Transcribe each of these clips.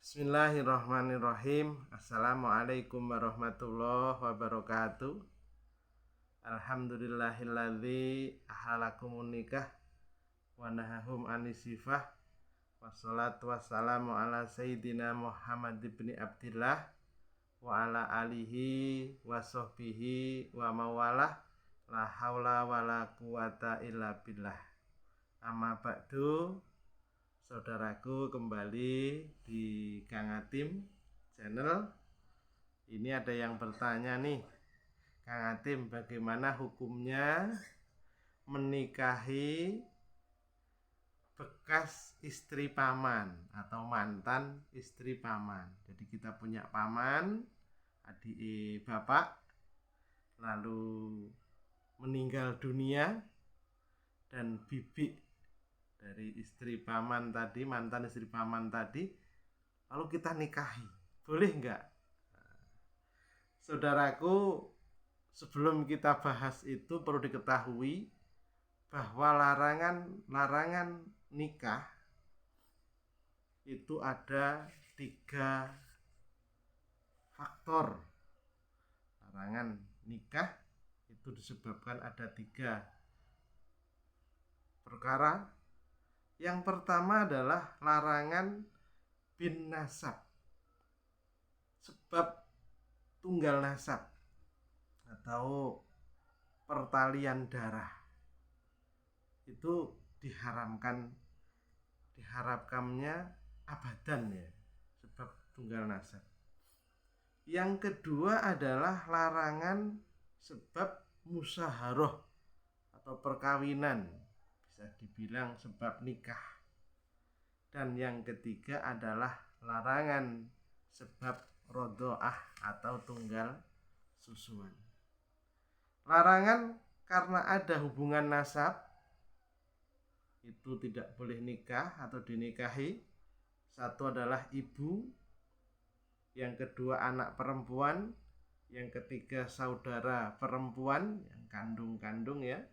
Bismillahirrahmanirrahim. Assalamualaikum warahmatullahi wabarakatuh. Alhamdulillahilladzi ahalakumun nikah wa nahahum anisifah. Wassalatu wassalamu ala sayyidina Muhammad ibn Abdillah wa ala alihi wa sahbihi wa mawalah. La haula wa la quwata illa billah. Amma ba'du. Saudaraku, kembali di Kang Atim channel. Ini ada yang bertanya nih, Kang Atim, bagaimana hukumnya menikahi bekas istri paman atau mantan istri paman? Jadi kita punya paman, adik bapak, lalu meninggal dunia, dan bibi dari istri paman tadi, mantan istri paman tadi, lalu kita nikahi, boleh nggak? Saudaraku, sebelum kita bahas itu perlu diketahui bahwa larangan nikah itu ada 3 faktor. Larangan nikah itu disebabkan ada 3 perkara. Yang pertama adalah larangan bin nasab, sebab tunggal nasab atau pertalian darah. Itu diharapkannya abadan ya, sebab tunggal nasab. Yang kedua adalah larangan sebab musyaharah atau perkawinan, bisa dibilang sebab nikah. Dan yang ketiga adalah larangan sebab rodhoah atau tunggal susuan. Larangan karena ada hubungan nasab, itu tidak boleh nikah atau dinikahi. Satu adalah ibu, yang kedua anak perempuan, yang ketiga saudara perempuan yang kandung-kandung ya,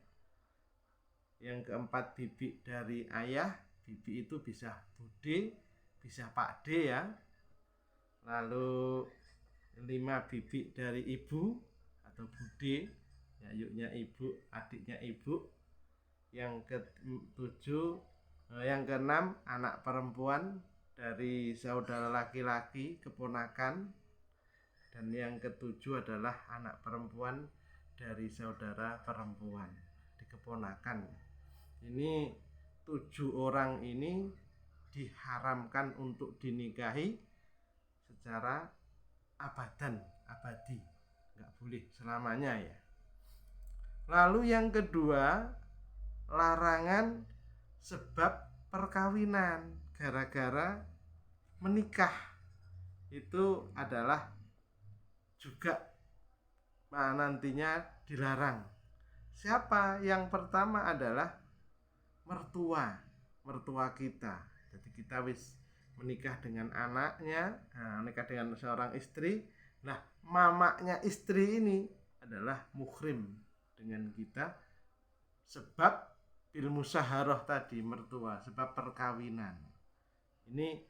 yang keempat bibi dari ayah. Bibi itu bisa bude, bisa pakde ya. Lalu 5 bibi dari ibu atau bude, yayuknya ibu, adiknya ibu. Yang keenam anak perempuan dari saudara laki-laki, keponakan. Dan yang ketujuh adalah anak perempuan dari saudara perempuan, di keponakan. Ini 7 orang ini diharamkan untuk dinikahi secara abadi, nggak boleh selamanya ya. Lalu yang kedua, larangan sebab perkawinan gara-gara menikah, itu adalah juga nantinya dilarang. Siapa? Yang pertama adalah mertua kita. Jadi kita menikah dengan anaknya, menikah dengan seorang istri. Nah, mamanya istri ini adalah muhrim dengan kita sebab bil musyaharah tadi, mertua, sebab perkawinan. Ini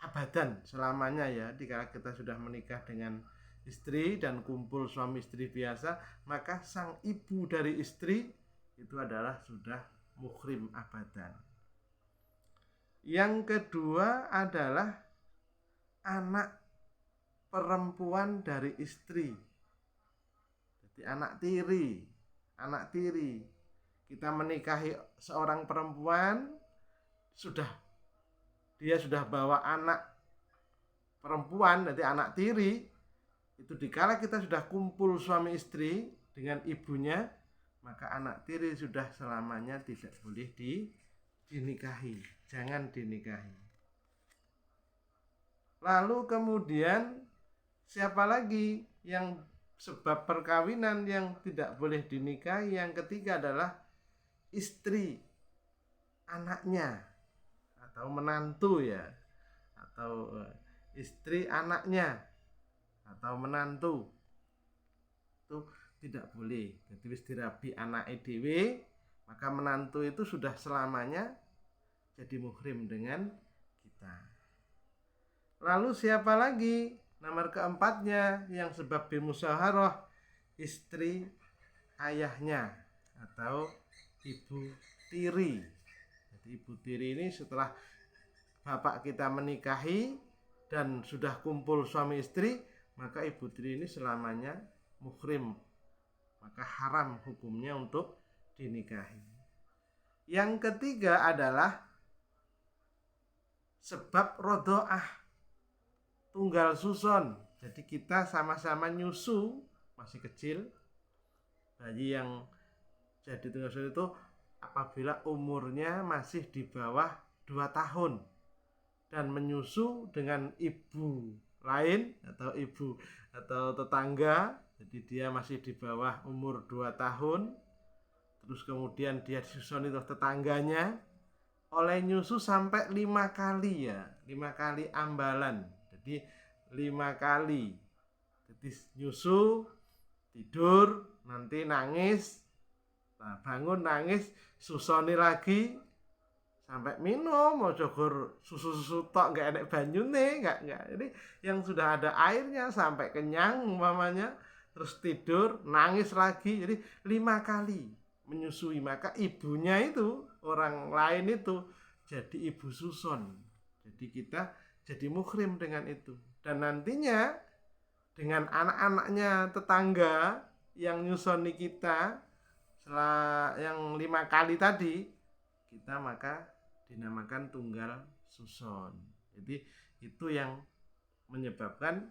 abadan selamanya ya. Jika kita sudah menikah dengan istri dan kumpul suami istri biasa, maka sang ibu dari istri itu adalah sudah muhrim abadan. Yang kedua adalah anak perempuan dari istri. Jadi anak tiri. Kita menikahi seorang perempuan, dia sudah bawa anak perempuan, jadi anak tiri. Itu dikala kita sudah kumpul suami istri dengan ibunya, maka anak tiri sudah selamanya tidak boleh dinikahi. Jangan dinikahi. Lalu kemudian siapa lagi yang sebab perkawinan yang tidak boleh dinikahi? Yang ketiga adalah istri anaknya atau menantu ya, atau istri anaknya atau menantu. Itu tidak boleh. Jadi wis dirabi anake dhewe, maka menantu itu sudah selamanya jadi muhrim dengan kita. Lalu siapa lagi? Nomor keempatnya yang sebab bil musyawarah, istri ayahnya atau ibu tiri. Jadi ibu tiri ini setelah bapak kita menikahi dan sudah kumpul suami istri, maka ibu tiri ini selamanya muhrim, maka haram hukumnya untuk dinikahi. Yang ketiga adalah sebab rodoah, tunggal susun. Jadi kita sama-sama nyusu, masih kecil, bayi yang jadi tunggal susun itu apabila umurnya masih di bawah 2 tahun dan menyusu dengan ibu lain atau ibu atau tetangga, jadi dia masih di bawah umur 2 tahun, terus kemudian dia disusui oleh tetangganya, oleh nyusu sampai 5 kali ya, 5 kali ambalan, jadi 5 kali. Jadi nyusu, tidur, nanti nangis, nah bangun nangis, susoni lagi, sampai minum, mau jogur susu-susu tok nggak enak banyune, nggak. Jadi yang sudah ada airnya sampai kenyang umpamanya, terus tidur, nangis lagi, jadi 5 kali menyusui, maka ibunya itu, orang lain itu jadi ibu susun. Jadi kita jadi muhrim dengan itu. Dan nantinya dengan anak-anaknya tetangga yang nyusoni kita setelah yang 5 kali tadi, kita maka dinamakan tunggal susun. Jadi itu yang menyebabkan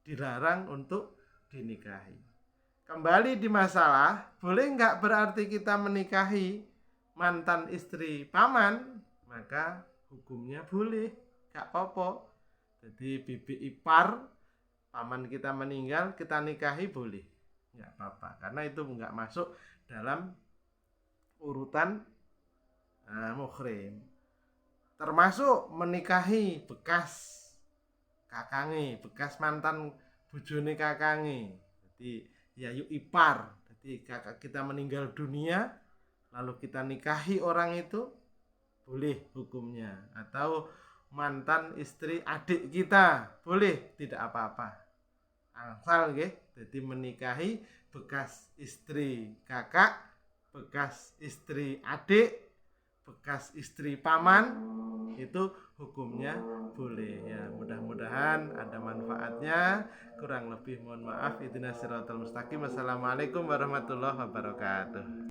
dilarang untuk dinikahi. Kembali di masalah, boleh nggak berarti kita menikahi mantan istri paman? Maka hukumnya boleh, nggak apa-apa. Jadi bibi ipar paman kita meninggal, kita nikahi boleh, nggak apa-apa, karena itu nggak masuk dalam urutan muhrim. Termasuk menikahi bekas kakange, bekas mantan bojone kakange. Jadi yayu ipar. Jadi kakak kita meninggal dunia, lalu kita nikahi orang itu, boleh hukumnya. Atau mantan istri adik kita, boleh, tidak apa-apa. Asal nggih, jadi menikahi bekas istri kakak, bekas istri adik, bekas istri paman, itu hukumnya boleh ya. Mudah-mudahan ada manfaatnya. Kurang lebih mohon maaf. Ihdinas siratal mustaqim. Assalamualaikum warahmatullahi wabarakatuh.